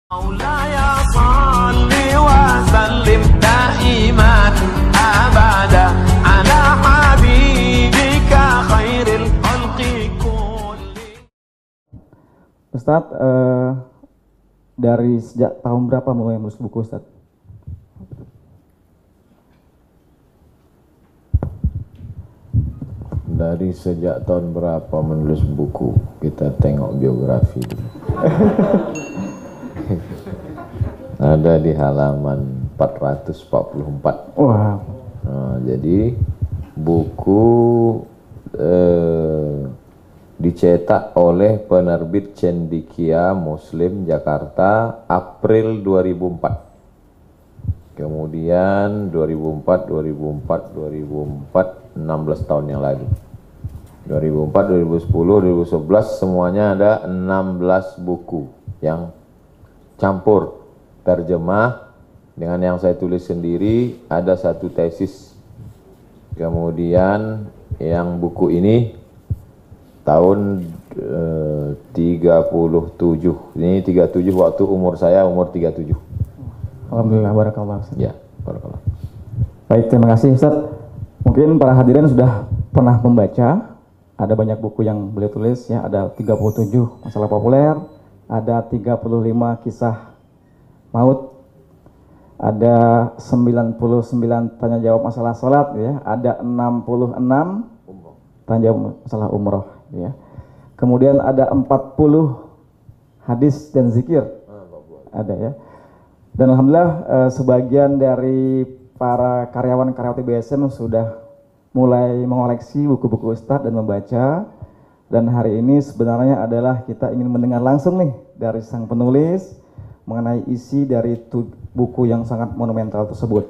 مولاي صل وسلم دائما أبدا على حبيبك خير الخلق كلهم. Ustadz, dari sejak tahun berapa mulai menulis buku, Ustadz? Dari sejak tahun berapa menulis buku? Kita tengok biografi dulu. Ada di halaman 444. Wah. Nah, jadi buku dicetak oleh penerbit Cendekia Muslim Jakarta April 2004. Kemudian 2004, 16 tahun yang lalu. 2004, 2010, 2011 semuanya ada 16 buku yang campur terjemah dengan yang saya tulis sendiri, ada satu tesis. Kemudian yang buku ini tahun 37. Ini 37 waktu umur saya umur 37. Alhamdulillah, barakallah. Ya, barakallah. Baik, terima kasih, Ustadz. Mungkin para hadirin sudah pernah membaca, ada banyak buku yang beliau tulis, ya, ada 37 masalah populer, ada 35 kisah maut, ada 99 tanya jawab masalah sholat, ya, ada 66 tanya jawab masalah umroh, ya. Kemudian ada 40 hadis dan zikir, ada, ya. Dan alhamdulillah sebagian dari para karyawan-karyawati BSM sudah mulai mengoleksi buku-buku Ustadz dan membaca. Dan hari ini sebenarnya adalah kita ingin mendengar langsung nih dari sang penulis mengenai isi dari buku yang sangat monumental tersebut.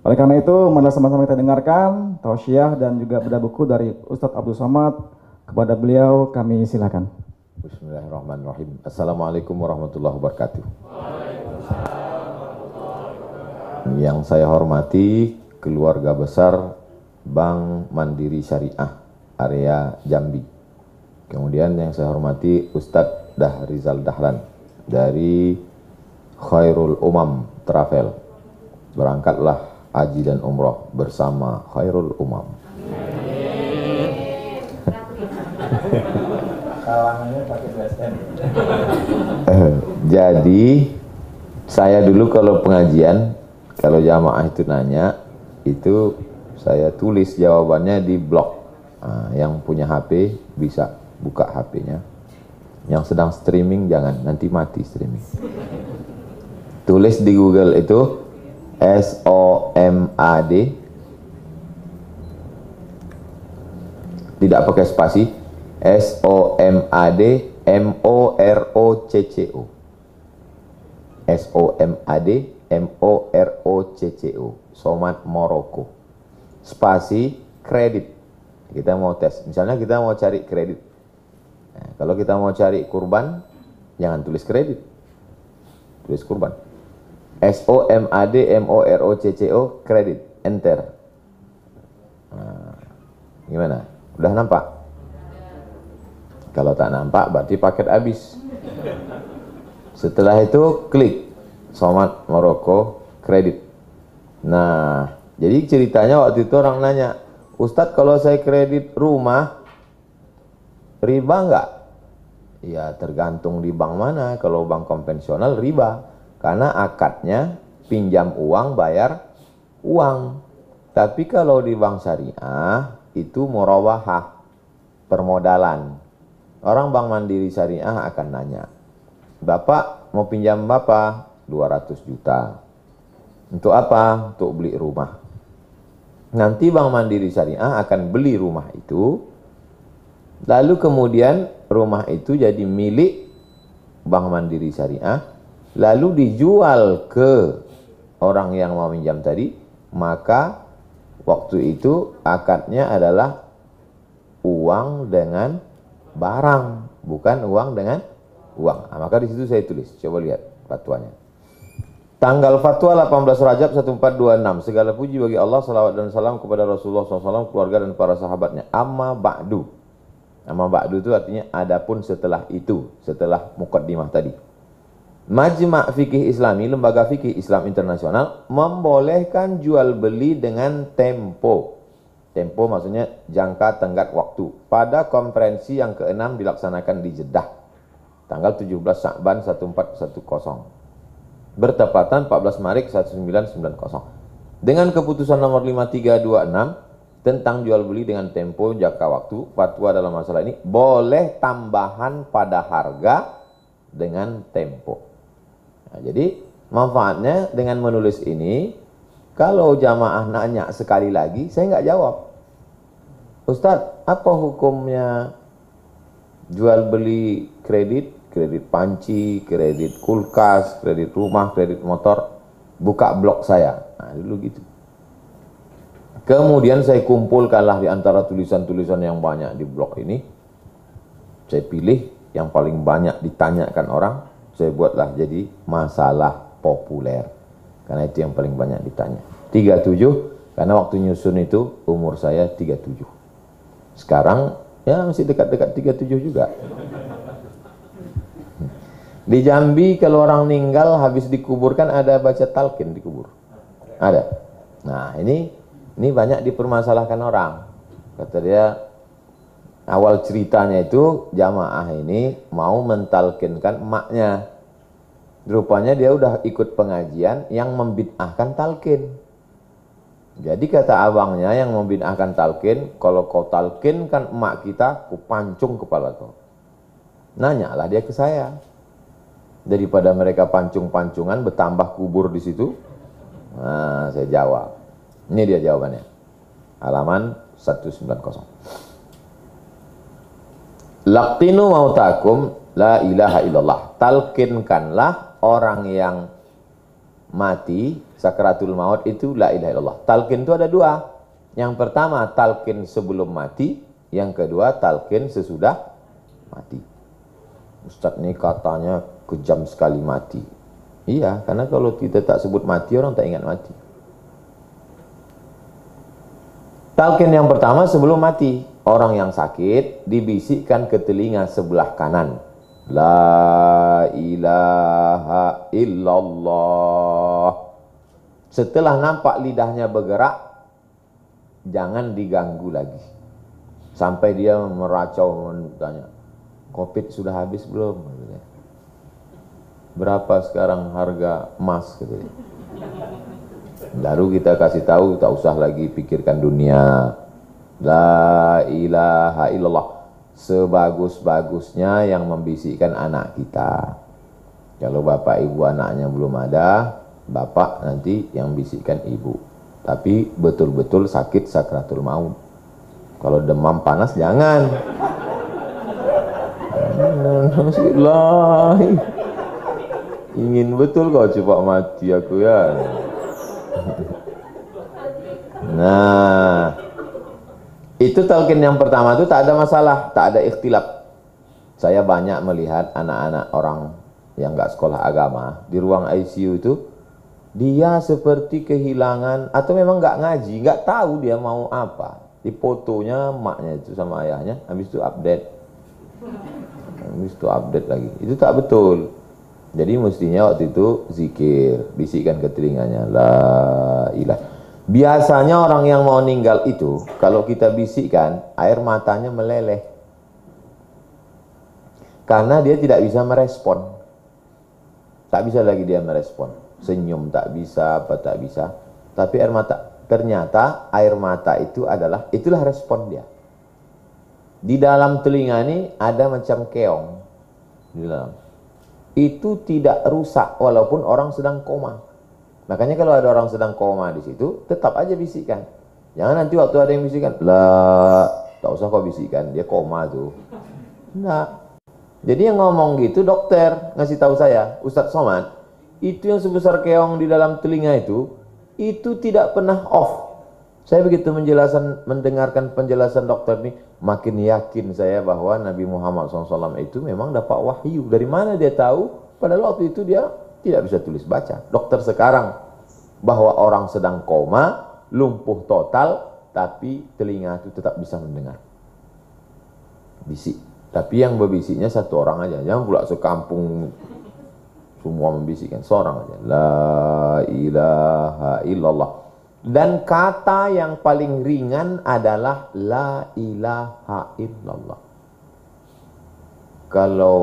Oleh karena itu, mari sama-sama kita dengarkan tausiah dan juga bedah buku dari Ustadz Abdul Somad. Kepada beliau kami silakan. Bismillahirrahmanirrahim. Assalamualaikum warahmatullahi wabarakatuh. Yang saya hormati keluarga besar Bank Mandiri Syariah area Jambi. Kemudian yang saya hormati Ustadz Dahrizal Dahlan dari Khairul Umam Travel. Berangkatlah haji dan umroh bersama Khairul Umam. Jadi saya dulu kalau pengajian, kalau jamaah itu nanya, itu saya tulis jawabannya di blog. Nah, yang punya HP bisa buka HP-nya. Yang sedang streaming jangan, nanti mati streaming. Tulis di Google itu SOMAD, tidak pakai spasi, SOMAD MOROCCO, SOMAD MOROCCO, Somad Moroko, spasi kredit. Kita mau tes, misalnya kita mau cari kredit. Nah, kalau kita mau cari kurban, jangan tulis kredit, tulis kurban. SOMAD MOROCCO kredit, enter. Nah, gimana? Udah nampak? Kalau tak nampak berarti paket habis. Setelah itu klik Somad Moroko kredit. Nah, jadi ceritanya waktu itu orang nanya, Ustadz kalau saya kredit rumah riba enggak? Ya tergantung di bank mana. Kalau bank konvensional riba, karena akadnya pinjam uang bayar uang. Tapi kalau di bank syariah itu murawahah, permodalan. Orang Bank Mandiri Syariah akan nanya, Bapak mau pinjam berapa? 200 juta. Untuk apa? Untuk beli rumah. Nanti Bank Mandiri Syariah akan beli rumah itu, lalu kemudian rumah itu jadi milik Bank Mandiri Syariah, lalu dijual ke orang yang mau pinjam tadi, maka waktu itu akadnya adalah uang dengan barang, bukan uang dengan uang. Nah, maka di situ saya tulis, coba lihat fatwanya. Tanggal fatwa 18 Rajab 1426. Segala puji bagi Allah, salawat dan salam kepada Rasulullah SAW, keluarga dan para sahabatnya. Amma ba'du. Amma ba'du itu artinya adapun setelah itu, setelah muqaddimah tadi. Majma' Fikih Islami, Lembaga Fikih Islam Internasional, membolehkan jual beli dengan tempo. Tempo maksudnya jangka tenggat waktu. Pada konferensi yang ke-6 dilaksanakan di Jeddah, tanggal 17 Sya'ban 1410. Bertepatan 14 Maret 1990. Dengan keputusan nomor 5326 tentang jual beli dengan tempo jangka waktu, fatwa dalam masalah ini boleh tambahan pada harga dengan tempo. Nah, jadi manfaatnya dengan menulis ini, kalau jamaah nanya sekali lagi, saya nggak jawab. Ustadz, apa hukumnya jual beli kredit, kredit panci, kredit kulkas, kredit rumah, kredit motor, buka blog saya. Nah, dulu gitu. Kemudian saya kumpulkanlah di antara tulisan-tulisan yang banyak di blog ini. Saya pilih yang paling banyak ditanyakan orang, saya buatlah jadi masalah populer. Karena itu yang paling banyak ditanya. 37, karena waktu nyusun itu umur saya 37. Sekarang ya masih dekat-dekat 37 juga. Di Jambi kalau orang meninggal habis dikuburkan ada baca talqin dikubur. Ada. Nah, ini banyak dipermasalahkan orang. Kata dia, awal ceritanya itu jamaah ini mau mentalkinkan emaknya. Rupanya dia udah ikut pengajian yang membid'ahkan talqin. Jadi kata abangnya yang membid'ahkan talqin, kalau kau talqinkan emak kita, ku pancung kepala kau. Nanyalah dia ke saya. Daripada mereka pancung-pancungan bertambah kubur di situ. Nah, saya jawab. Ini dia jawabannya. Halaman 190. Laqtinu mautakum la ilaha illallah. Talqinkanlah orang yang mati sakratul maut itu la ilaha illallah. Talqin itu ada dua. Yang pertama talqin sebelum mati, yang kedua talqin sesudah mati. Ustadz ini katanya kejam sekali mati. Iya, karena kalau kita tak sebut mati, orang tak ingat mati. Talqin yang pertama sebelum mati, orang yang sakit dibisikkan ke telinga sebelah kanan, la ilaha illallah. Setelah nampak lidahnya bergerak, jangan diganggu lagi. Sampai dia meracau tanya, Covid sudah habis belum? Berapa sekarang harga emas? Baru kita kasih tahu, tak usah lagi pikirkan dunia. La ilaha illallah. Sebagus-bagusnya yang membisikkan anak kita. Kalau bapak ibu anaknya belum ada, bapak nanti yang bisikkan ibu. Tapi betul-betul sakit sakratul maut. Kalau demam panas jangan. Ingin betul kau cepat mati aku ya. Nah, itu talqin yang pertama itu tak ada masalah, tak ada ikhtilaf. Saya banyak melihat anak-anak orang yang nggak sekolah agama di ruang ICU itu, dia seperti kehilangan atau memang nggak ngaji, nggak tahu dia mau apa. Di fotonya emaknya itu sama ayahnya, habis itu update lagi. Itu tak betul. Jadi mestinya waktu itu zikir, bisikkan ke telinganya, la ilah. Biasanya orang yang mau meninggal itu, kalau kita bisikkan, air matanya meleleh. Karena dia tidak bisa merespon. Tak bisa lagi dia merespon. Senyum tak bisa, apa tak bisa. Tapi air mata, ternyata air mata itu itulah respon dia. Di dalam telinga ini ada macam keong. Di dalam. Itu tidak rusak walaupun orang sedang koma. Makanya kalau ada orang sedang koma di situ, tetap aja bisikan. Jangan nanti waktu ada yang bisikan, lah, tak usah kau bisikan, dia koma tuh. Enggak. Jadi yang ngomong gitu dokter ngasih tahu saya, Ustadz Somad, itu yang sebesar keong di dalam telinga itu tidak pernah off. Saya begitu mendengarkan penjelasan dokter ini, makin yakin saya bahwa Nabi Muhammad SAW itu memang dapat wahyu. Dari mana dia tahu? Padahal waktu itu dia tidak bisa tulis baca. Dokter sekarang, bahwa orang sedang koma, lumpuh total, tapi telinga itu tetap bisa mendengar. Bisik. Tapi yang berbisiknya satu orang aja, jangan pula sekampung Semua membisikkan seorang aja. La ilaha illallah. Dan kata yang paling ringan adalah la ilaha illallah. Kalau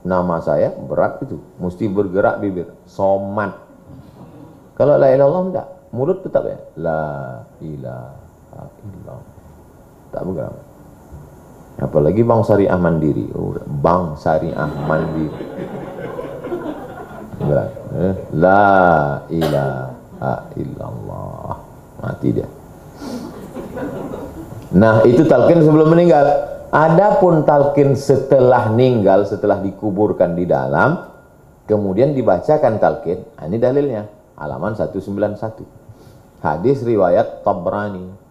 nama saya berat itu, mesti bergerak bibir, somat. Kalau la ilaha illallah enggak, mulut tetap ya. La ilaha illallah. Tak bergerak. Apalagi Bank Syariah Mandiri. Bank Syariah Mandiri. Berat. La ilaha illallah. Mati dia. Nah, itu talqin sebelum meninggal. Adapun talqin setelah meninggal, setelah dikuburkan di dalam, kemudian dibacakan talqin. Nah, ini dalilnya. Halaman 191. Hadis riwayat Tabrani.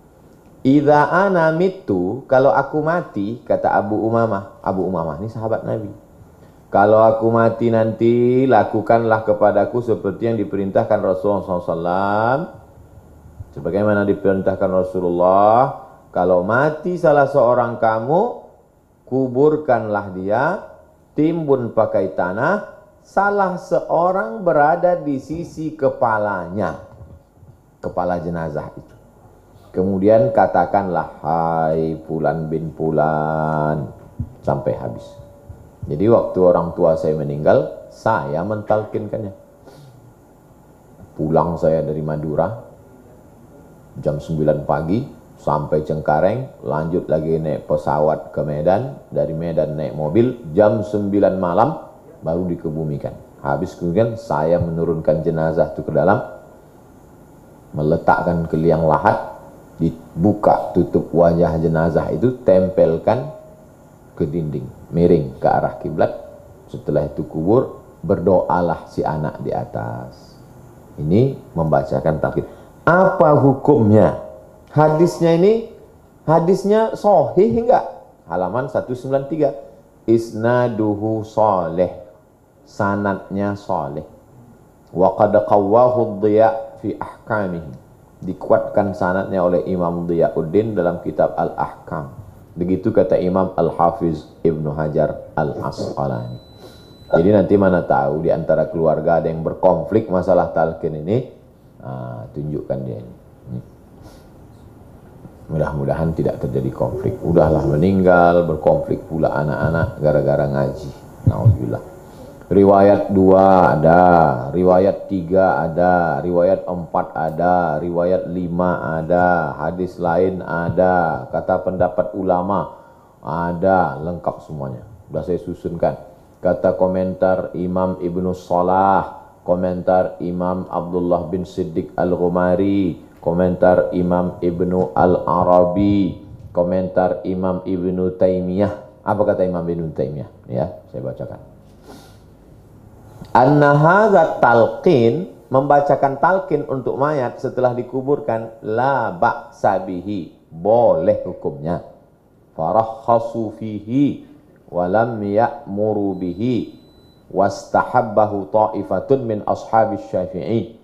Idza ana mitu, kalau aku mati, kata Abu Umamah. Abu Umamah ini sahabat Nabi. Kalau aku mati nanti, lakukanlah kepadaku seperti yang diperintahkan Rasulullah SAW. Sebagaimana diperintahkan Rasulullah, kalau mati salah seorang kamu, kuburkanlah dia, timbun pakai tanah, salah seorang berada di sisi kepalanya, kepala jenazah itu. Kemudian katakanlah, hai Fulan bin Fulan, sampai habis. Jadi waktu orang tua saya meninggal, saya mentalkinkannya. Pulang saya dari Madura, jam 9 pagi, sampai Cengkareng, lanjut lagi naik pesawat ke Medan, dari Medan naik mobil, jam 9 malam, baru dikebumikan. Habis kemudian saya menurunkan jenazah itu ke dalam, meletakkan ke liang lahat, dibuka tutup wajah jenazah itu, tempelkan ke dinding, miring ke arah kiblat. Setelah itu kubur, berdoalah si anak di atas. Ini membacakan talqin. Apa hukumnya? Hadisnya ini, hadisnya sahih enggak? Halaman 193. Isnaduhu salih, sanadnya salih. Wa qad qawwahu ad-Diya fi ahkamihi, dikuatkan sanadnya oleh Imam Diyauddin dalam kitab Al-Ahkam. Begitu kata Imam Al-Hafiz Ibnu Hajar Al-Asqalani. Jadi nanti mana tahu di antara keluarga ada yang berkonflik masalah talqin ini, tunjukkan dia ini. Mudah-mudahan tidak terjadi konflik. Udahlah meninggal, berkonflik pula anak-anak gara-gara ngaji. Nauzubillah. Riwayat 2 ada, riwayat 3 ada, riwayat 4 ada, riwayat 5 ada, hadis lain ada, kata pendapat ulama ada, lengkap semuanya. Sudah saya susunkan. Kata komentar Imam Ibnu Salah, komentar Imam Abdullah bin Siddiq Al-Ghumari, komentar Imam Ibnu Al-Arabi, komentar Imam Ibnu Taimiyah. Apa kata Imam Ibnu Taimiyah? Ya, saya bacakan. Anna hadza talqin, membacakan talqin untuk mayat setelah dikuburkan, la ba'sa bihi, boleh hukumnya. Farakhasu fihi wa lam ya'muru bihi wastahabbahu ta'ifatun min ashabis Syafi'i,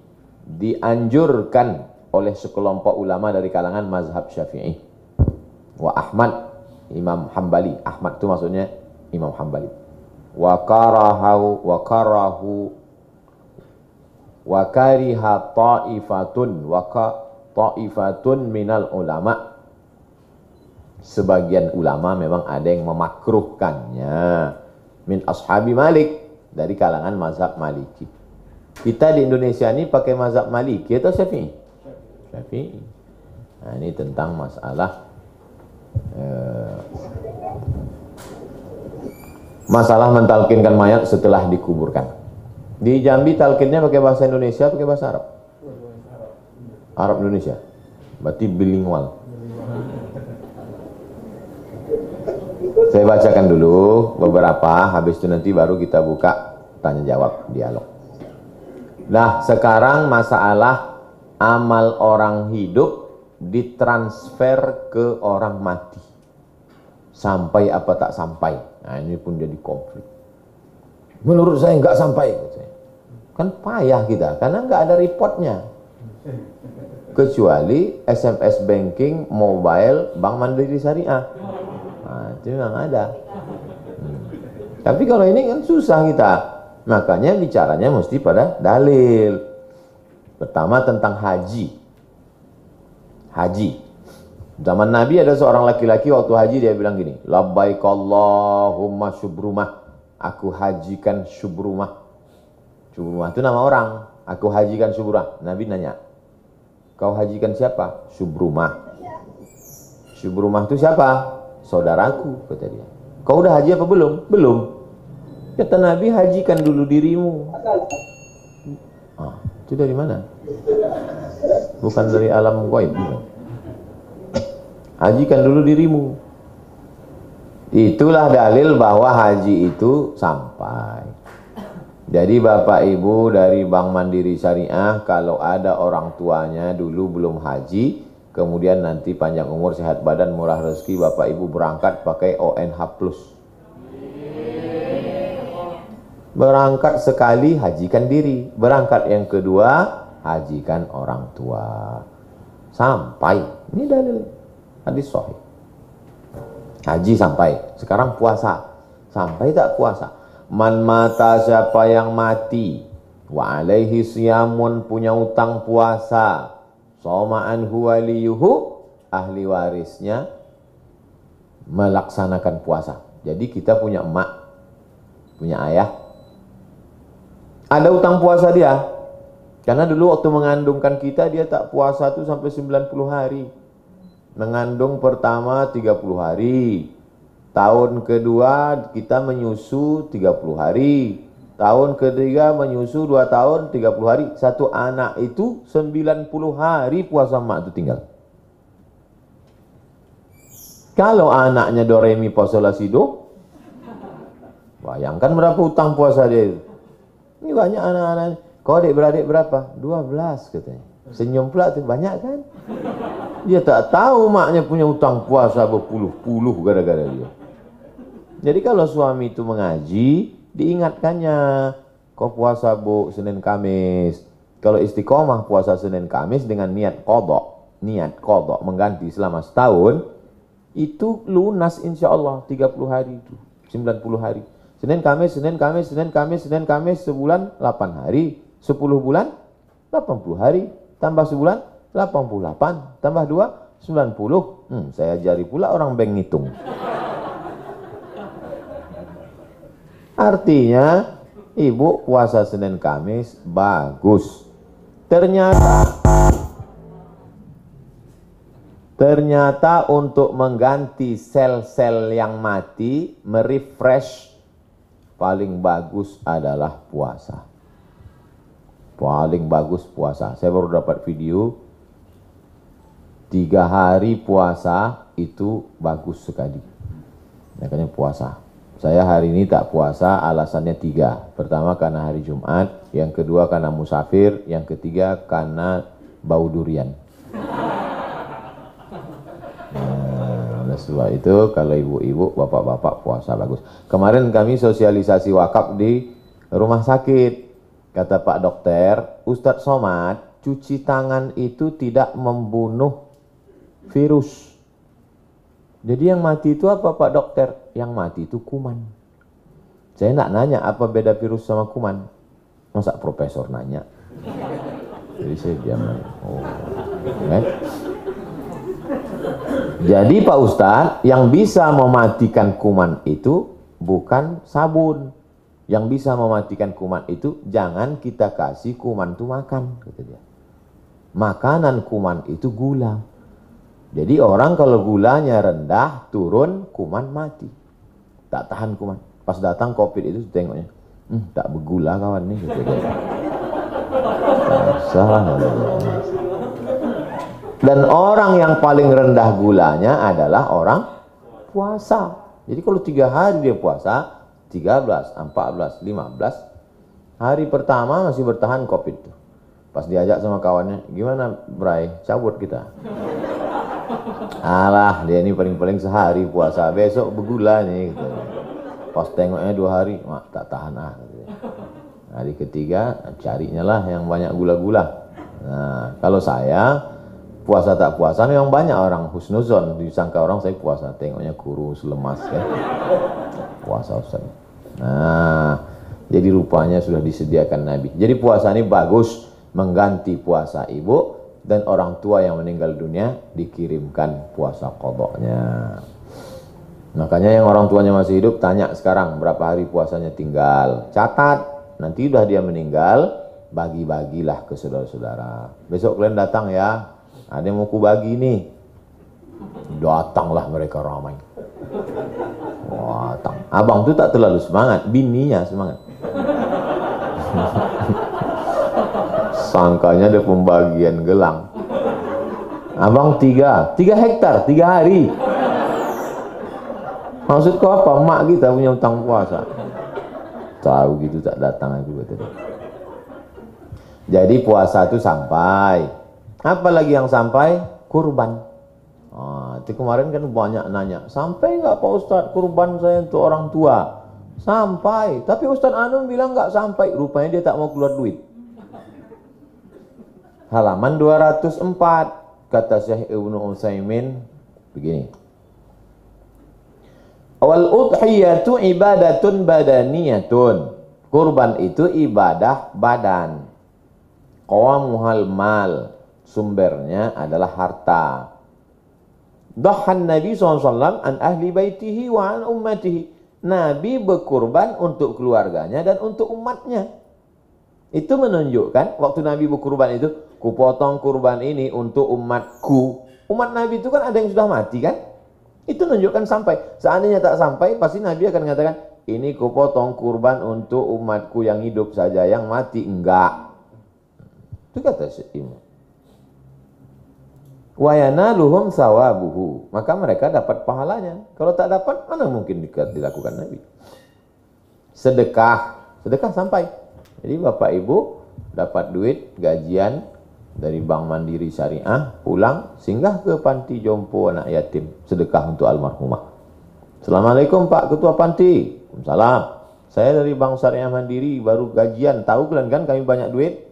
dianjurkan oleh sekelompok ulama dari kalangan mazhab Syafi'i. Wa Ahmad, Imam Hambali. Ahmad itu maksudnya Imam Hambali. Wa karahu wa kariha ta'ifatun minal ulama. Sebagian ulama memang ada yang memakruhkannya. Min ashabi Malik, dari kalangan mazhab Maliki. Kita di Indonesia ini pakai mazhab Maliki atau Syafi'i? Syafi'i. Nah, ini tentang masalah mentalkinkan mayat setelah dikuburkan. Di Jambi talkinnya pakai bahasa Indonesia, pakai bahasa Arab? Arab Indonesia. Berarti bilingual. Saya bacakan dulu beberapa, habis itu nanti baru kita buka tanya jawab, dialog. Nah, sekarang masalah amal orang hidup ditransfer ke orang mati. Sampai apa tak sampai. Nah, ini pun jadi konflik. Menurut saya enggak sampai. Kan payah kita, karena enggak ada reportnya. Kecuali SMS banking, mobile, Bank Mandiri Syariah. Nah, itu memang ada. Tapi kalau ini kan susah kita. Makanya bicaranya mesti pada dalil. Pertama tentang haji. Haji. Zaman Nabi ada seorang laki-laki waktu haji dia bilang gini, labbaik Allahumma syubrumah. Aku hajikan syubrumah. Syubrumah itu nama orang. Aku hajikan syubrumah. Nabi nanya, kau hajikan siapa? Syubrumah. Syubrumah itu siapa? Saudaraku, kata dia. Kau udah haji apa belum? Belum. Kata Nabi, hajikan dulu dirimu. Ah, itu dari mana? Bukan dari alam gaib. Hajikan dulu dirimu. Itulah dalil bahwa haji itu sampai. Jadi Bapak Ibu dari Bank Mandiri Syariah, kalau ada orang tuanya dulu belum haji, kemudian nanti panjang umur, sehat badan, murah rezeki, Bapak Ibu berangkat pakai ONH+. Berangkat sekali, hajikan diri. Berangkat yang kedua, hajikan orang tua. Sampai. Ini dalil hadis sahih. Haji sampai. Sekarang puasa. Sampai tak puasa? Man mata, siapa yang mati, wa alaihi siyamun, punya utang puasa, soma anhu waliyuhu, ahli warisnya melaksanakan puasa. Jadi kita punya emak, punya ayah, ada utang puasa dia. Karena dulu waktu mengandungkan kita, dia tak puasa tuh sampai 90 hari. Mengandung pertama 30 hari. Tahun kedua kita menyusu 30 hari. Tahun ketiga menyusu 2 tahun 30 hari. Satu anak itu 90 hari puasa emak itu tinggal. Kalau anaknya Doremi Posolasido, bayangkan berapa utang puasa dia itu. Ini banyak anak-anak. Kau adik-beradik berapa? 12 katanya. Senyum pula tuh, banyak kan? Dia tak tahu maknya punya utang puasa berpuluh-puluh gara-gara dia. Jadi kalau suami itu mengaji, diingatkannya, kau puasa Bu Senin Kamis. Kalau istiqomah puasa Senin Kamis dengan niat qadha mengganti selama setahun, itu lunas insya Allah 30 hari itu, 90 hari. Senin Kamis, Senin Kamis, Senin Kamis, Senin Kamis, sebulan 8 hari, 10 bulan 80 hari, tambah sebulan 88, tambah 2 90. Saya ajari pula orang bank ngitung. Artinya ibu puasa Senin Kamis bagus. Ternyata untuk mengganti sel-sel yang mati, merefresh, paling bagus adalah puasa. Paling bagus puasa. Saya baru dapat video 3 hari puasa itu bagus sekali. Makanya puasa. Saya hari ini tak puasa, alasannya 3. Pertama karena hari Jumat, yang kedua karena musafir, yang ketiga karena bau durian. Oleh sebab itu kalau ibu-ibu, bapak-bapak puasa bagus. Kemarin kami sosialisasi wakaf di rumah sakit. Kata Pak Dokter, Ustadz Somad, cuci tangan itu tidak membunuh virus. Jadi yang mati itu apa Pak Dokter? Yang mati itu kuman. Saya nak nanya apa beda virus sama kuman. Masa profesor nanya? Jadi saya diam. Oh, kan? Jadi Pak Ustadz, yang bisa mematikan kuman itu bukan sabun. Yang bisa mematikan kuman itu jangan kita kasih kuman itu makan, kata dia. Makanan kuman itu gula. Jadi orang kalau gulanya rendah, turun, kuman mati. Tak tahan kuman. Pas datang COVID itu tengoknya, tak bergula kawan nih, kata dia. Salah. Dan orang yang paling rendah gulanya adalah orang puasa. Jadi kalau 3 hari dia puasa, 13, 14, 15, hari pertama masih bertahan COVID tuh. Pas diajak sama kawannya, gimana Bray, cabut kita. Alah, dia ini paling-paling sehari puasa, besok bergula nih. Gitu. Pas tengoknya 2 hari, mak tak tahan gitu. Hari ketiga, carinya lah yang banyak gula-gula. Nah, kalau saya puasa tak puasa memang banyak orang husnuzon, disangka orang saya puasa, tengoknya kurus, lemas kan. Puasa Ustaz. Nah, Jadi rupanya sudah disediakan Nabi. Jadi puasa ini bagus mengganti puasa ibu, dan orang tua yang meninggal dunia dikirimkan puasa qadanya. Makanya yang orang tuanya masih hidup tanya sekarang berapa hari puasanya tinggal. Catat, nanti udah dia meninggal, bagi-bagilah ke saudara-saudara. Besok kalian datang ya, ada yang mau ku bagi nih. Datanglah mereka ramai. Wah, abang tuh tak terlalu semangat, bininya semangat. Sangkanya ada pembagian gelang. Abang 3 hektar 3 hari. Maksud kau apa? Mak kita punya utang puasa. Tahu gitu tak datang aku kata dia. Jadi puasa itu sampai. Apa lagi yang sampai? Kurban. Itu kemarin kan banyak nanya, sampai nggak Pak Ustadz kurban saya untuk orang tua? Sampai. Tapi Ustadz Anum bilang nggak sampai. Rupanya dia tak mau keluar duit. Halaman 204 kata Syekh Ibnu Utsaimin begini. Wal udhiyatu ibadatun badaniyatun. Kurban itu ibadah badan. Qawamuhal mal. Sumbernya adalah harta. Dhahan Nabi SAW an ahli baitihi wa an ummatihi. Nabi berkurban untuk keluarganya dan untuk umatnya. Itu menunjukkan waktu Nabi berkurban itu, kupotong kurban ini untuk umatku. Umat Nabi itu kan ada yang sudah mati kan? Itu menunjukkan sampai. Seandainya tak sampai, pasti Nabi akan mengatakan, ini kupotong kurban untuk umatku yang hidup saja, yang mati enggak. Itu kata Syekh Imam. Wa yanaluhum sawabuhu, maka mereka dapat pahalanya. Kalau tak dapat, mana mungkin dilakukan Nabi. Sedekah sampai. Jadi bapak ibu dapat duit gajian dari Bank Mandiri Syariah, pulang singgah ke panti jompo anak yatim, sedekah untuk almarhumah. Assalamualaikum Pak Ketua Panti. Salam. Saya dari Bank Syariah Mandiri baru gajian. Tahu kalian kan kami banyak duit?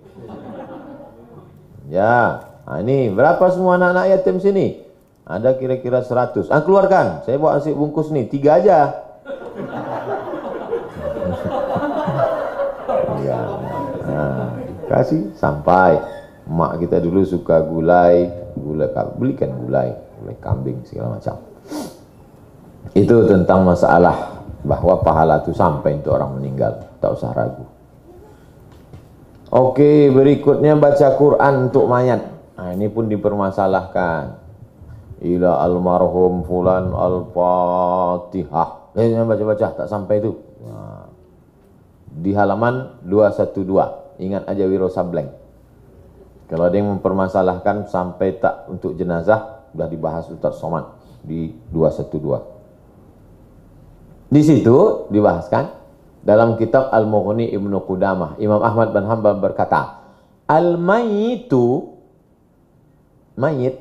Ya. Nah, ini berapa semua anak-anak yatim sini? Ada kira-kira 100. Keluarkan. Saya bawa nasi bungkus nih, 3 aja. Ya. Nah, kasih sampai. Mak kita dulu suka gulai, belikan gulai kambing segala macam. Itu tentang masalah bahwa pahala itu sampai untuk orang meninggal, tak usah ragu. Oke, berikutnya baca Quran untuk mayat. Nah, ini pun dipermasalahkan. Ila almarhum fulan al-Fatihah. Baca-baca tak sampai itu. Nah, di halaman 212. Ingat aja Wiro Sableng. Kalau ada yang mempermasalahkan sampai tak untuk jenazah, sudah dibahas Ustaz Somad di 212. Di situ dibahaskan dalam kitab Al-Mughni Ibnu Qudamah. Imam Ahmad bin Hanbal berkata, al-mayyitu, mayit,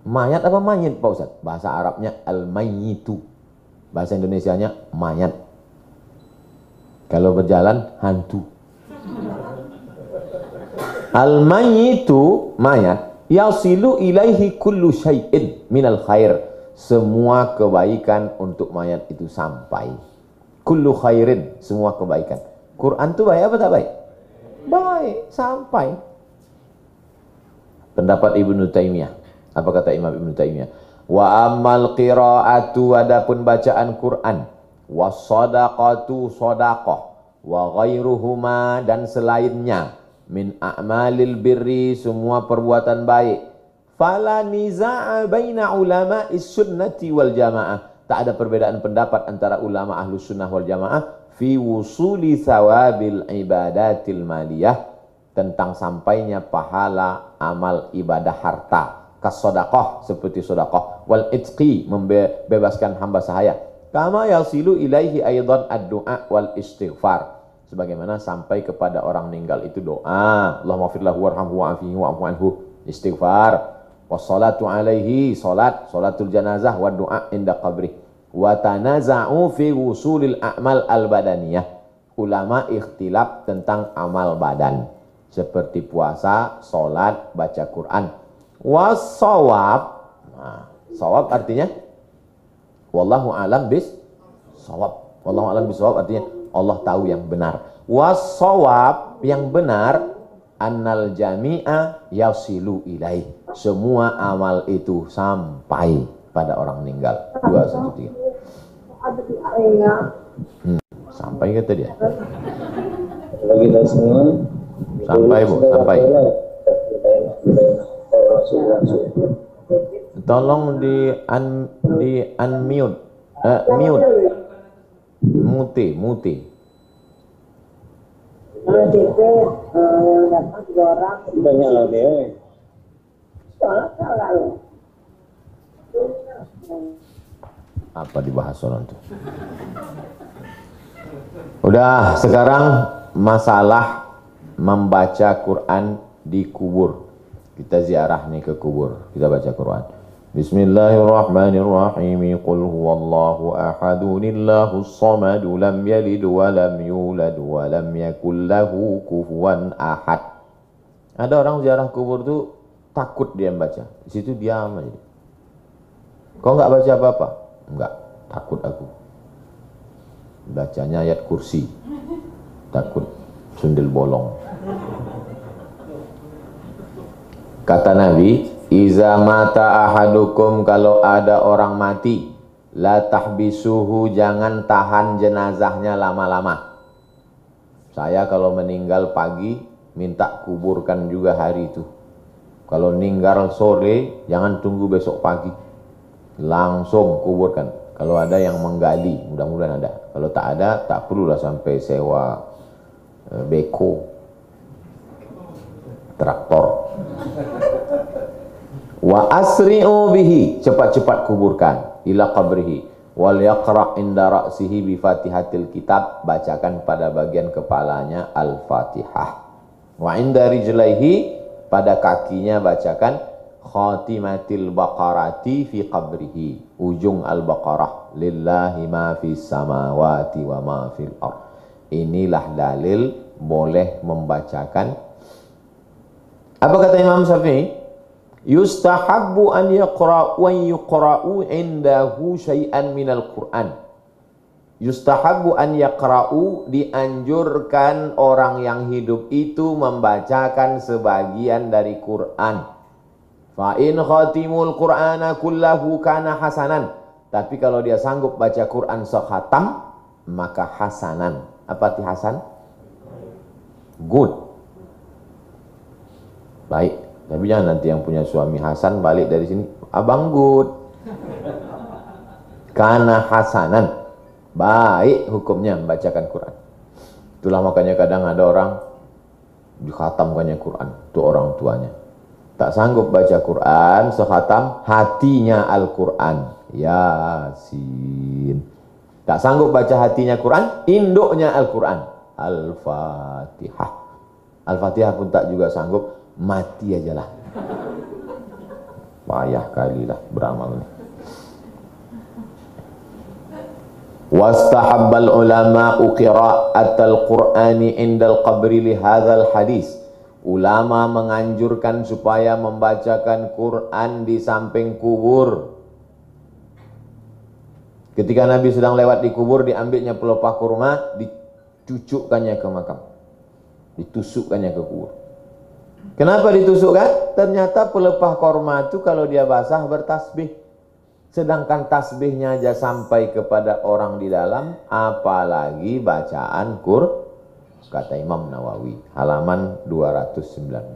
mayat apa mayit Pak Ustaz? Bahasa Arabnya al-mayyitu, bahasa Indonesianya mayat. Kalau berjalan hantu. Al-mayyitu, mayat, yasilu ilaihi kullu syai'in minal khair. Semua kebaikan untuk mayat itu sampai. Kullu khairin, semua kebaikan. Quran itu baik apa tak baik? Baik, sampai. Pendapat Ibnu Taimiyah. Apa kata Imam Ibnu Taimiyah? Wa ammal qiraatu, adapun bacaan Quran, was sadaqatu, sadaqah, wa ghairuhuma, dan selainnya, min a'malil birri, semua perbuatan baik, fala niza'a baina ulama'is sunnati wal jamaah. Tak ada perbedaan pendapat antara ulama ahlus sunnah wal jamaah fi wusuli thawabil ibadatil maliyah, tentang sampainya pahala amal ibadah harta, kasodaqah, seperti sodaqah, wal itqi, membebaskan hamba sahaya, kama yasilu ilaihi aidan ad-du'a wal istighfar, sebagaimana sampai kepada orang meninggal itu doa, Allahumma firlahu warhamhu wa'afihi wa'afu anhu, istighfar, wassalatu alaihi, salatul janazah, wa du'a inda qabri, wa tanaza'u fi wusulil a'mal al-badaniyah. Ulama ikhtilaf tentang amal badan, seperti puasa, sholat, baca Quran. Wassawab, nah, sawab artinya wallahu alam bis sawab. Wallahu alam bis sawab artinya Allah tahu yang benar. Was-shawab, yang benar, annal jami'a yasilu ilaih. Semua amal itu sampai pada orang meninggal. 2, 1, 3. Sampai kata dia. Sampai Bu, sampai. Tolong di unmute. Mute. Mute. Yang datang 3 orang. Banyak lah dia. Apa dibahas orang itu? Udah, sekarang masalah membaca Quran di kubur. Kita ziarah nih ke kubur, kita baca Quran. Bismillahirrahmanirrahim. Qul huwallahu ahadunillahus samadu lam yalid wa lam yulad wa lam yakul lahu kufuwan ahad. Ada orang ziarah kubur tuh takut dia membaca. Di situ diam aja. Kau enggak baca apa-apa? Enggak, takut aku. Bacanya ayat kursi. Takut sundel bolong. Kata Nabi, iza mata ahadukum, kalau ada orang mati, la tahbisuhu, jangan tahan jenazahnya lama-lama. Saya kalau meninggal pagi, minta kuburkan juga hari itu. Kalau meninggal sore, jangan tunggu besok pagi. Langsung kuburkan. Kalau ada yang menggali, mudah-mudahan ada. Kalau tak ada, tak perlulah sampai sewa beko, traktor. Wa asri'u bihi, cepat-cepat kuburkan, ila qabrihi, wal yaqra' inda ra'sihi bi fatihatil kitab, bacakan pada bagian kepalanya al-fatihah. Wa inda rijlaihi, pada kakinya bacakan khatimatil baqarati fi qabrihi, ujung al-baqarah, lillahi ma fis samawati wa ma fil ard. Inilah dalil boleh membacakan. Apa kata Imam Syafi'i? Yustahabbu an yaqra'u wa yuqra'u indahu syai'an minal Qur'an. Yustahabbu an yaqra'u, dianjurkan orang yang hidup itu membacakan sebagian dari Quran. Fa in khatimul Qur'ana kullahu kana hasanan. Tapi kalau dia sanggup baca Quran sekhatam, maka hasanan. Apa arti hasan? Good. Baik. Tapi jangan nanti yang punya suami Hasan balik dari sini, abang good. Karena hasanan, baik hukumnya membacakan Quran. Itulah makanya kadang ada orang dikhatamkannya Quran, itu orang tuanya. Tak sanggup baca Quran sekhatam, hatinya Al-Quran. Yasin. Tak sanggup baca hatinya Quran, induknya Al-Quran. Al-Fatihah. Al-Fatihah pun tak juga sanggup, mati aja lah. Payah kali lah beramal ini. Wastahabbal ulama'u qira'atal Qur'ani indal qabri li hadzal hadis. Ulama menganjurkan supaya membacakan Quran di samping kubur. Ketika Nabi sedang lewat di kubur, diambilnya pelepah kurma, dicucukkannya ke makam, ditusukkannya ke kubur. Kenapa ditusukkan? Ternyata pelepah kurma itu kalau dia basah bertasbih. Sedangkan tasbihnya aja sampai kepada orang di dalam, apalagi bacaan Quran. Kata Imam Nawawi, halaman 219.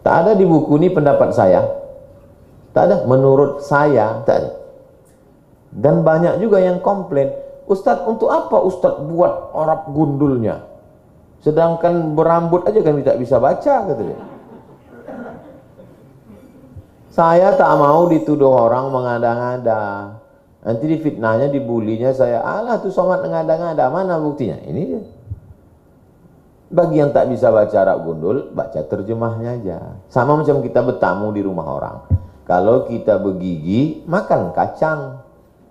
Tak ada di buku ini pendapat saya. Tak ada, menurut saya tak ada. Dan banyak juga yang komplain, Ustadz, untuk apa Ustadz buat Arab gundulnya? Sedangkan berambut aja kan tidak bisa baca, katanya. Saya tak mau dituduh orang mengada-ngada. Nanti difitnahnya, dibulinya saya, alah tuh somat mengada-ngada, mana buktinya? Ini dia. Bagi yang tak bisa baca Arab gundul, baca terjemahnya aja. Sama macam kita bertamu di rumah orang. Kalau kita bergigi, makan kacang.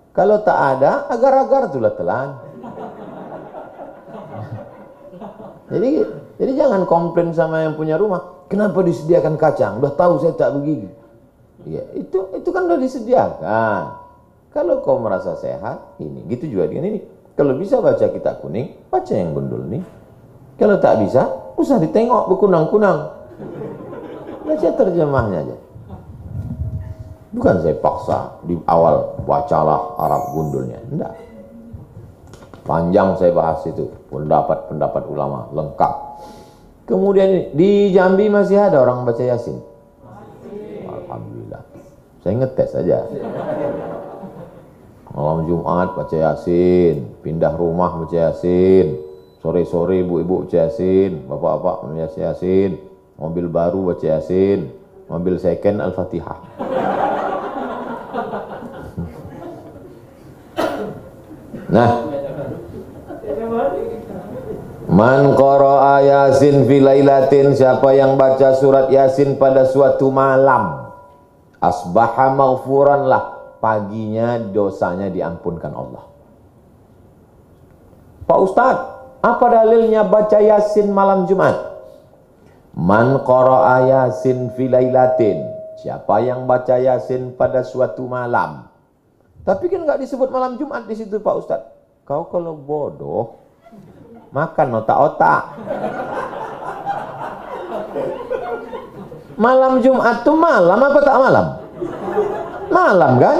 Kalau tak ada, agar-agar itulah telan. Jadi jangan komplain sama yang punya rumah. Kenapa disediakan kacang? Udah tahu saya tak bergigi. Ya, itu kan udah disediakan. Kalau kau merasa sehat, ini. Gitu juga dengan ini. Kalau bisa baca kitab kuning, baca yang gundul nih. Kalau tak bisa, usah ditengok berkunang-kunang. Baca terjemahnya aja. Bukan saya paksa di awal bacalah Arab gundulnya. Enggak. Panjang saya bahas itu, pendapat-pendapat ulama lengkap. Kemudian di Jambi masih ada orang baca Yasin. Alhamdulillah. Saya ngetes saja. Malam Jumat baca Yasin, pindah rumah baca Yasin, sore-sore ibu-ibu baca Yasin, bapak-bapak baca Yasin, mobil baru baca Yasin, mobil second Al-Fatihah. Nah, man qara'a Yasin fi lailatin, siapa yang baca surat Yasin pada suatu malam, asbaha maghfuran lah, paginya dosanya diampunkan Allah. Pak Ustadz, apa dalilnya baca Yasin malam Jumat? Man qara'a Yasin fi lailatin, siapa yang baca Yasin pada suatu malam. Tapi kan nggak disebut malam Jumat di situ Pak Ustadz. Kau kalau bodoh, makan otak-otak. Malam Jumat tuh malam apa tak malam? Malam kan?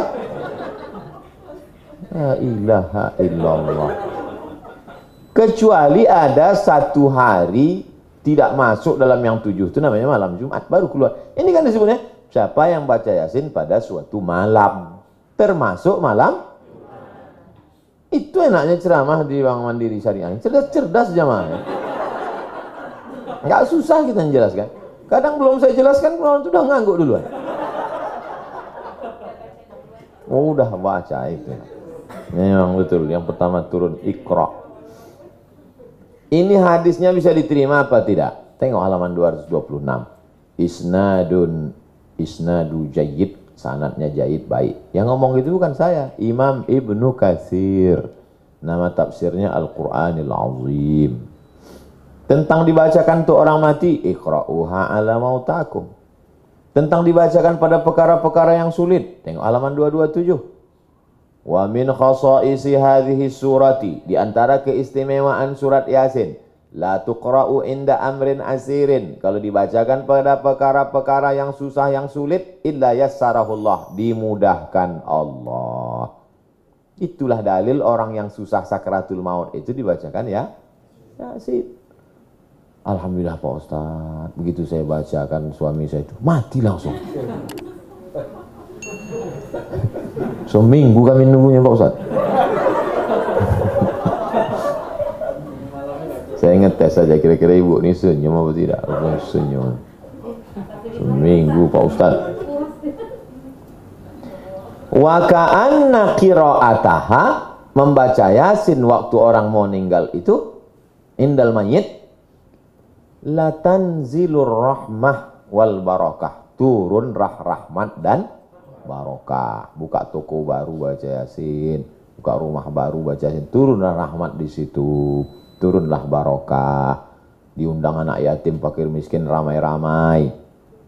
La ilaha illallah. Kecuali ada satu hari tidak masuk dalam yang 7 itu namanya malam Jumat, baru keluar. Ini kan disebutnya siapa yang baca Yasin pada suatu malam, termasuk malam. Itu enaknya ceramah di Bank Mandiri Syariah. Cerdas-cerdas jamaah. Nggak susah kita menjelaskan. Kadang belum saya jelaskan, orang itu udah ngangguk duluan. Oh, udah baca itu. Memang betul. Yang pertama turun Iqra. Ini hadisnya bisa diterima apa tidak? Tengok halaman 226. Isnadu jayyid, sanadnya jayyid, baik. Yang ngomong itu bukan saya, Imam Ibnu Katsir. Nama tafsirnya Al-Qur'anil Azim. Tentang dibacakan untuk orang mati, iqra'uha ala mautakum. Tentang dibacakan pada perkara-perkara yang sulit, tengok halaman 227. Wa min khasaisi hadhihi surati, di antara keistimewaan surat Yasin, la tuqra'u inda amrin asirin, kalau dibacakan pada perkara-perkara yang susah, yang sulit, illa yassarahullah, dimudahkan Allah. Itulah dalil orang yang susah sakratul maut itu dibacakan ya Yasin. Alhamdulillah Pak Ustadz, begitu saya bacakan suami saya itu mati langsung. Seminggu kami nunggunya Pak Ustadz. Saya ngetes saja kira-kira ibu ini senyum apa tidak. Senyum. Seminggu Pak Ustadz. Wa ka'anna qira'ataha, membaca Yasin waktu orang mau meninggal itu, indal mayit, la tanzilur rahmah wal barakah, turun rahmat dan barokah. Buka toko baru baca Yasin, buka rumah baru baca Yasin, turunlah rahmat di situ, turunlah barokah. Diundang anak yatim, fakir miskin ramai-ramai.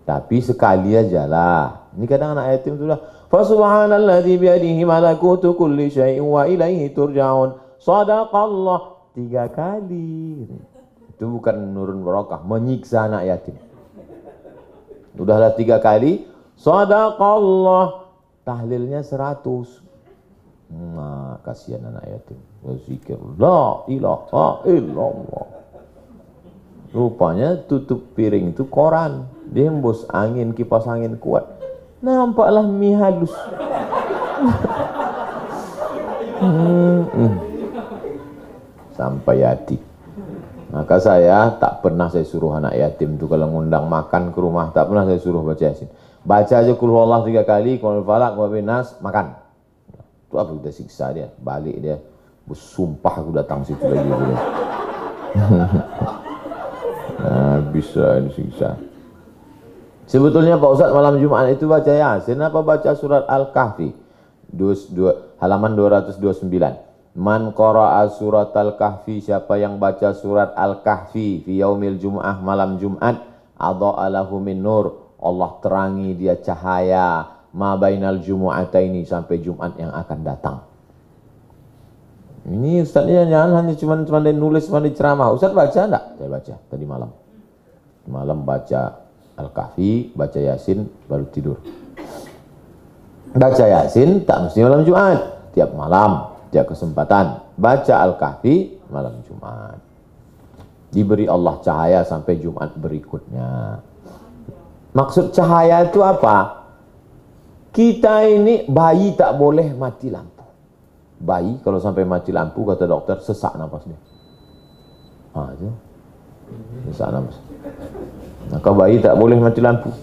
Tapi sekali aja lah. Ini kadang anak yatim sudah fa subhanalladzi biyadihi malakutu kulli syai'in wa ilaihi turja'un. Shadaqallah 3 kali. Itu bukan nurun barokah, menyiksa anak yatim. Udahlah 3 kali, shadaqallah, tahlilnya 100. Nah, kasihan anak yatim. Berzikir la ilaha illallah. Rupanya tutup piring itu koran, dihembus angin, kipas angin kuat. Nampaklah mie halus. Sampai hati. Maka saya tak pernah saya suruh anak yatim itu kalau ngundang makan ke rumah, tak pernah saya suruh baca Yasin. Baca aja Qul huwallahu 3 kali, Qul falaq wa binas, makan. Itu apa kita siksa dia, balik dia. Bersumpah aku datang situ lagi dia. Nah, bisa disiksa. Sebetulnya Pak Ustadz malam Jumat itu baca Yasin apa baca surat Al-Kahfi? Halaman 229. Man qara'a surat Al-Kahfi, siapa yang baca surat Al-Kahfi fi yaumil Jum'ah, malam Jumat, adha'a lahu min nur, Allah terangi dia cahaya ma bainal jumu'ataini, sampai Jumat yang akan datang. Ini Ustaznya jangan hanya cuma dia nulis, cuma dia ceramah. Ustaz baca enggak? Saya baca tadi malam. Malam baca Al-Kahfi, baca Yasin, baru tidur. Baca Yasin tak mesti malam Jumat, tiap malam, tiap kesempatan. Baca Al-Kahfi malam Jumat. Diberi Allah cahaya sampai Jumat berikutnya. Maksud cahaya itu apa? Kita ini bayi tak boleh mati lampu. Bayi kalau sampai mati lampu, kata dokter, sesak napasnya. Itu sesak napas. Maka bayi tak boleh mati lampu.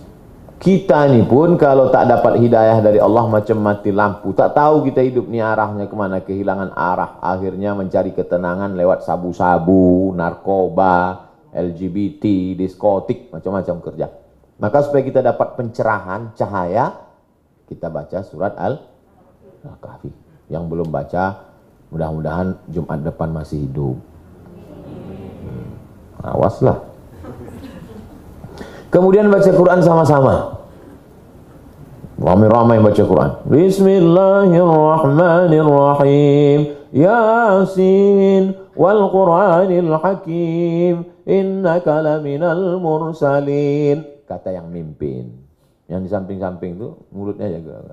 Kita ini pun kalau tak dapat hidayah dari Allah macam mati lampu. Tak tahu kita hidup ni arahnya kemana, kehilangan arah. Akhirnya mencari ketenangan lewat sabu-sabu, narkoba, LGBT, diskotik, macam-macam kerja. Maka supaya kita dapat pencerahan, cahaya, kita baca surat Al-Kahfi. Yang belum baca, mudah-mudahan Jumat depan masih hidup. Awaslah. Kemudian baca Quran sama-sama. Ramai-ramai baca Quran. Bismillahirrahmanirrahim. Yasin wal Qur'anil Hakim. Innaka laminal mursalin. Kata yang mimpin. Yang di samping-samping itu mulutnya jaga.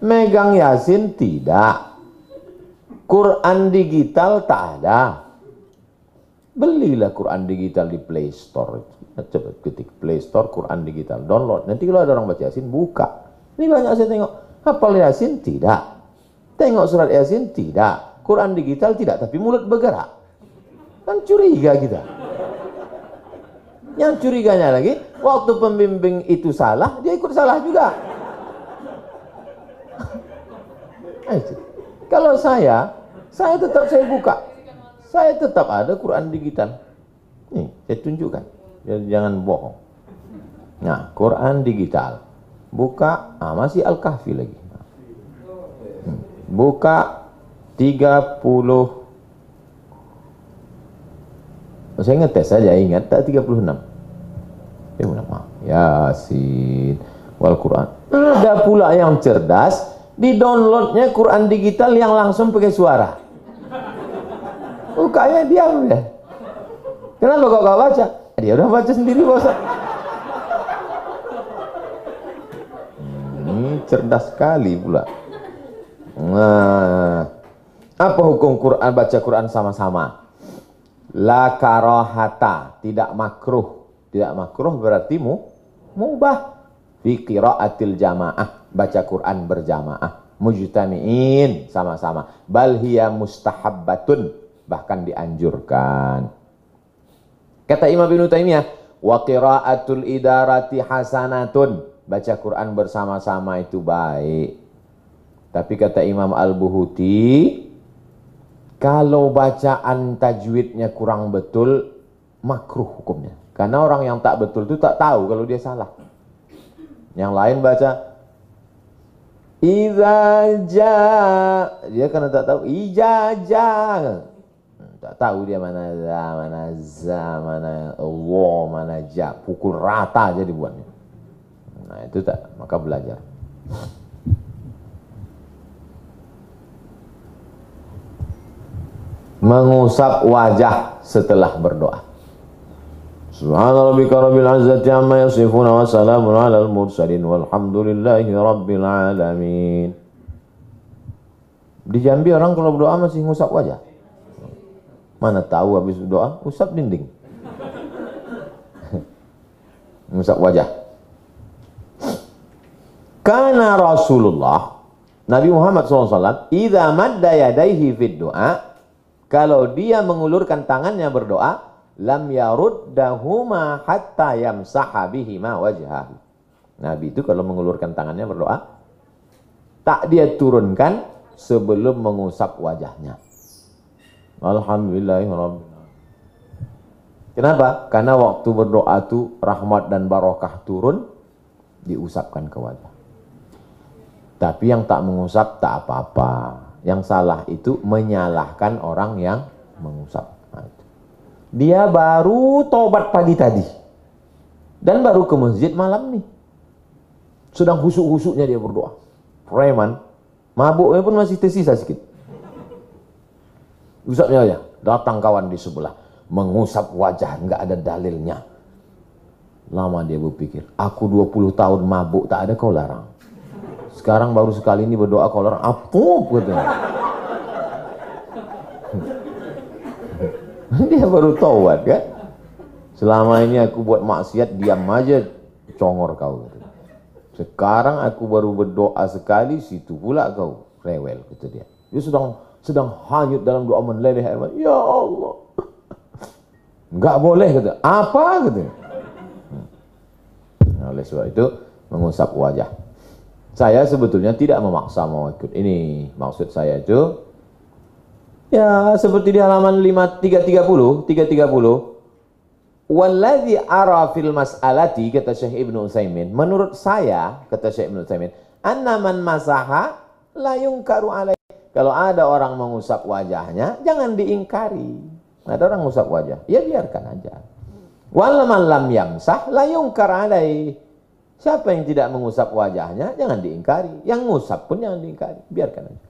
Megang Yasin tidak. Quran digital tak ada. Belilah Quran digital di Play Store. Coba ketik Play Store Quran digital, download. Nanti kalau ada orang baca Yasin, buka. Ini banyak saya tengok. Hafal Yasin? Tidak. Tengok surat Yasin? Tidak. Quran digital? Tidak. Tapi mulut bergerak. Kan curiga kita. Yang curiganya lagi, waktu pembimbing itu salah, dia ikut salah juga. Kalau saya tetap saya buka. Saya tetap ada Quran digital. Nih, saya tunjukkan. Jangan bohong. Nah, Quran digital. Buka, masih Al-Kahfi lagi. Buka 30. Saya ngetes saja, ingat tak 36. Yasin wal Quran. Ada pula yang cerdas, di downloadnya Quran digital yang langsung pakai suara. Bukanya diam ya. Kenapa kok gak baca? Dia udah baca sendiri bosan. Ini cerdas sekali pula. Nah, apa hukum Quran, baca Quran sama-sama? La karahata, tidak makruh. Tidak makruh berarti mubah. Fi qiraatil jamaah, baca Quran berjamaah. Mujtami'in, sama-sama. Bal hiya mustahabbatun, bahkan dianjurkan. Kata Imam Ibnu Taimiyah, wa qiraatul idarati hasanatun, baca Quran bersama-sama itu baik. Tapi kata Imam Al-Buhuti, kalau bacaan tajwidnya kurang betul, makruh hukumnya. Karena orang yang tak betul itu tak tahu kalau dia salah. Yang lain baca iza ja, dia karena tak tahu ijajah. Tak tahu dia mana za, mana za, mana Allah, mana ja. Pukul rata aja dibuatnya. Nah itu tak, maka belajar. Mengusap wajah setelah berdoa. Subhanarabbika rabbil izzati amma yasifun wa salamun alal mursalin walhamdulillahi rabbil alamin. Di Jambi orang kalau berdoa masih ngusap wajah. Mana tahu habis doa, usap dinding. Ngusap wajah. Karena Rasulullah, Nabi Muhammad SAW, idza madda yadayhi fid doa, kalau dia mengulurkan tangannya berdoa, lam yaruddahuma hatta yamsaha bihima wajhahu. Nabi itu kalau mengulurkan tangannya berdoa, tak dia turunkan sebelum mengusap wajahnya. Alhamdulillahirabbil alamin. Kenapa? Karena waktu berdoa itu rahmat dan barokah turun, diusapkan ke wajah. Tapi yang tak mengusap tak apa-apa. Yang salah itu menyalahkan orang yang mengusap. Nah, dia baru tobat pagi tadi dan baru ke masjid malam nih. Sedang husuk-husuknya dia berdoa. preman, mabuknya pun masih tersisa sedikit. Usapnya aja, datang kawan di sebelah, mengusap wajah, nggak ada dalilnya. Lama dia berpikir, aku 20 tahun mabuk tak ada kau larang. Sekarang baru sekali ini berdoa kau larang, apa katanya. Dia baru taubat kan. Selama ini aku buat maksiat, diam aja, congor kau. Sekarang aku baru berdoa sekali, situ pula kau rewel, kata dia. Dia sedang hanyut dalam doa meleleh air mata. Ya Allah, nggak boleh, kata. Apa, kata. Nah, oleh sebab itu mengusap wajah. Saya sebetulnya tidak memaksa mau ikut ini. Maksud saya itu, ya seperti di halaman 330. Walladzi ara fil mas'alati, kata Syekh Ibnu Utsaimin, menurut saya, kata Syekh Ibnu Utsaimin, anna man masaha la yunkaru alaihi. Kalau ada orang mengusap wajahnya, jangan diingkari. Ada orang mengusap wajah, ya biarkan aja. Wal man lam yamsah la yunkar alaihi. Siapa yang tidak mengusap wajahnya, jangan diingkari. Yang ngusap pun jangan diingkari, biarkan aja.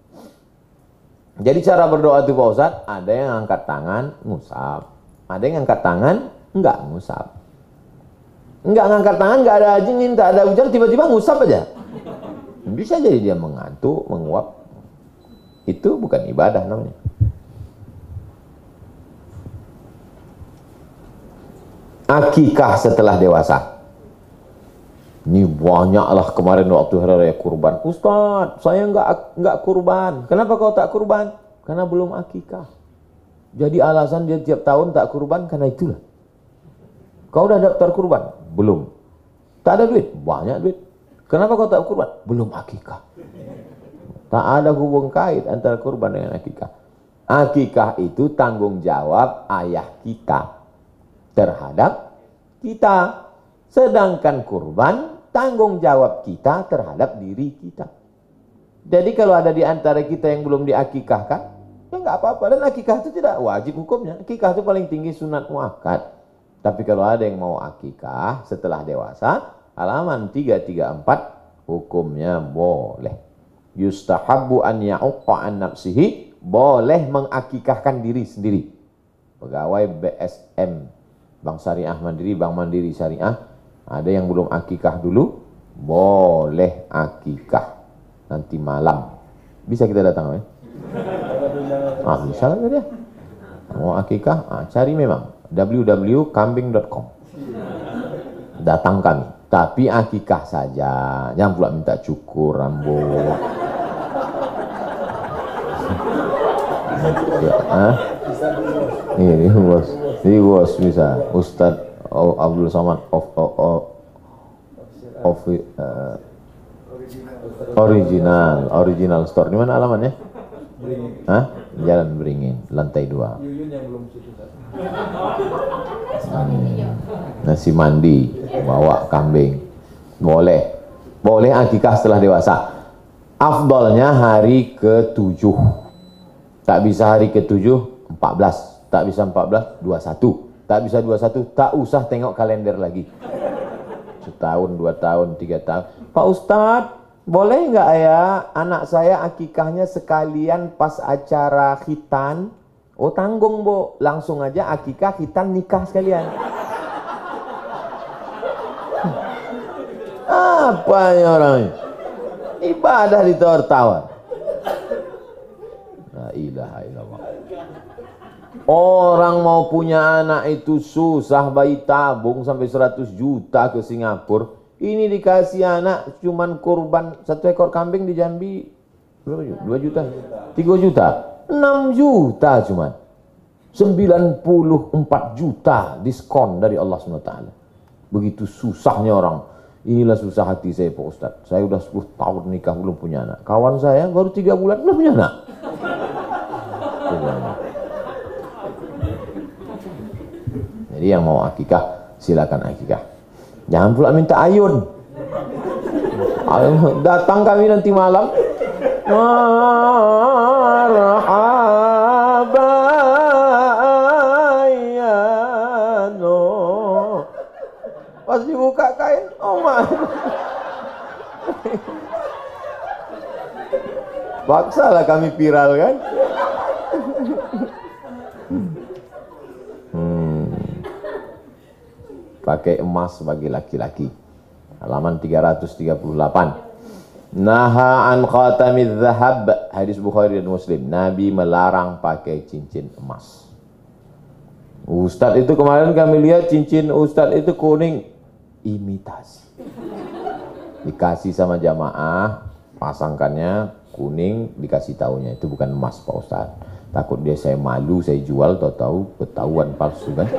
Jadi cara berdoa itu Pak Ustadz, ada yang angkat tangan, ngusap. Ada yang angkat tangan, enggak ngusap. Enggak ngangkat tangan, enggak ada angin, enggak ada hujan, tiba-tiba ngusap aja. Bisa jadi dia mengantuk, menguap. Itu bukan ibadah namanya. Akikah setelah dewasa. Ini banyaklah kemarin waktu hari raya kurban. Ustaz, saya enggak kurban. Kenapa kau tak kurban? Karena belum akikah. Jadi alasan dia tiap tahun tak kurban karena itulah. Kau udah daftar kurban? Belum. Tak ada duit? Banyak duit. Kenapa kau tak kurban? Belum akikah. Tak ada hubung kait antara kurban dengan akikah. Akikah itu tanggung jawab ayah kita terhadap kita. Sedangkan kurban tanggung jawab kita terhadap diri kita. Jadi kalau ada di antara kita yang belum diakikahkan, ya nggak apa-apa. Dan akikah itu tidak wajib hukumnya. Akikah itu paling tinggi sunat muakkad. Tapi kalau ada yang mau akikah setelah dewasa, halaman 334, hukumnya boleh. Yustahabbu an ya'uqqa an nafsihi, boleh mengakikahkan diri sendiri. Pegawai BSM, Bank Syariah Mandiri, Bank Mandiri Syariah, ada yang belum akikah dulu, boleh akikah nanti malam. Bisa kita datang, ya? Bisa lah dia. Mau akikah, cari memang www.kambing.com. Datang kami, tapi akikah saja, jangan pula minta cukur rambut. Ini bos bisa. Ustadz Abdul Somad original store. Di mana alamannya? Jalan Beringin, lantai 2. Nasi mandi, bawa kambing, boleh akikah setelah dewasa. Afdolnya hari ke-7. Tak bisa hari ke-7 14, tak bisa 14 21, tak bisa 21 tak usah tengok kalender lagi. Setahun, 2 tahun, 3 tahun. Pak Ustadz, boleh nggak ya anak saya akikahnya sekalian pas acara khitan? Oh tanggung Bu, langsung aja akikah, khitan, nikah sekalian. Apa ya orang ini? Ibadah ditawar-tawar. La ilaha illallah. Orang mau punya anak itu susah, bayi tabung sampai 100 juta ke Singapura. Ini dikasih anak cuman kurban 1 ekor kambing di Jambi 2 juta, 3 juta, 6 juta cuman. 94 juta diskon dari Allah SWT. Begitu susahnya orang. Inilah susah hati saya Pak Ustadz. Saya udah 10 tahun nikah belum punya anak. Kawan saya baru 3 bulan belum punya anak. Jadi yang mau akikah silakan akikah. Jangan pula minta ayun. Datang kami nanti malam. Pas dibuka kain, oh Paksalah kami viral kan. Pakai emas bagi laki-laki. Halaman 338. Naha an khatamidz zahab. Hadis Bukhari dan Muslim. Nabi melarang pakai cincin emas. Ustadz itu kemarin kami lihat cincin Ustadz itu kuning, imitasi. Dikasih sama jamaah, pasangkannya kuning, dikasih tahunya itu bukan emas Pak Ustadz. Takut dia saya malu, saya jual, tahu-tahu ketahuan palsu kan.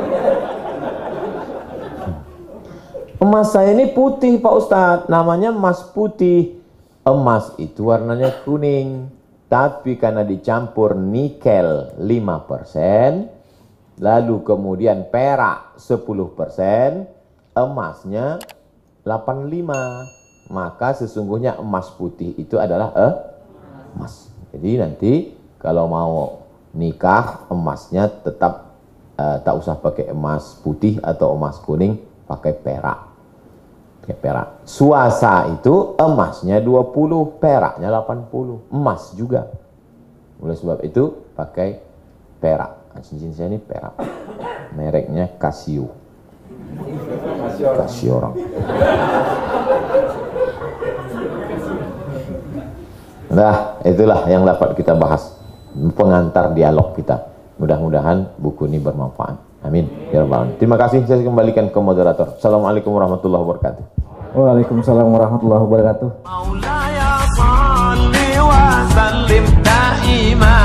Emas saya ini putih Pak Ustadz, namanya emas putih. Emas itu warnanya kuning, tapi karena dicampur nikel 5%, lalu kemudian perak 10%, emasnya 85%. Maka sesungguhnya emas putih itu adalah emas. Jadi nanti kalau mau nikah emasnya tetap tak usah pakai emas putih atau emas kuning, pakai perak. Pakai perak. Suasa itu emasnya 20, peraknya 80. Emas juga. Oleh sebab itu pakai perak. Cincin saya ini perak. Mereknya Casio. Casio orang. Nah, itulah yang dapat kita bahas. Pengantar dialog kita. Mudah-mudahan buku ini bermanfaat. Amin. Ya Rabbal Alamin. Terima kasih. Saya kembalikan ke moderator. Assalamualaikum warahmatullahi wabarakatuh. Waalaikumsalam warahmatullahi wabarakatuh. مولاي صل وسلم دائما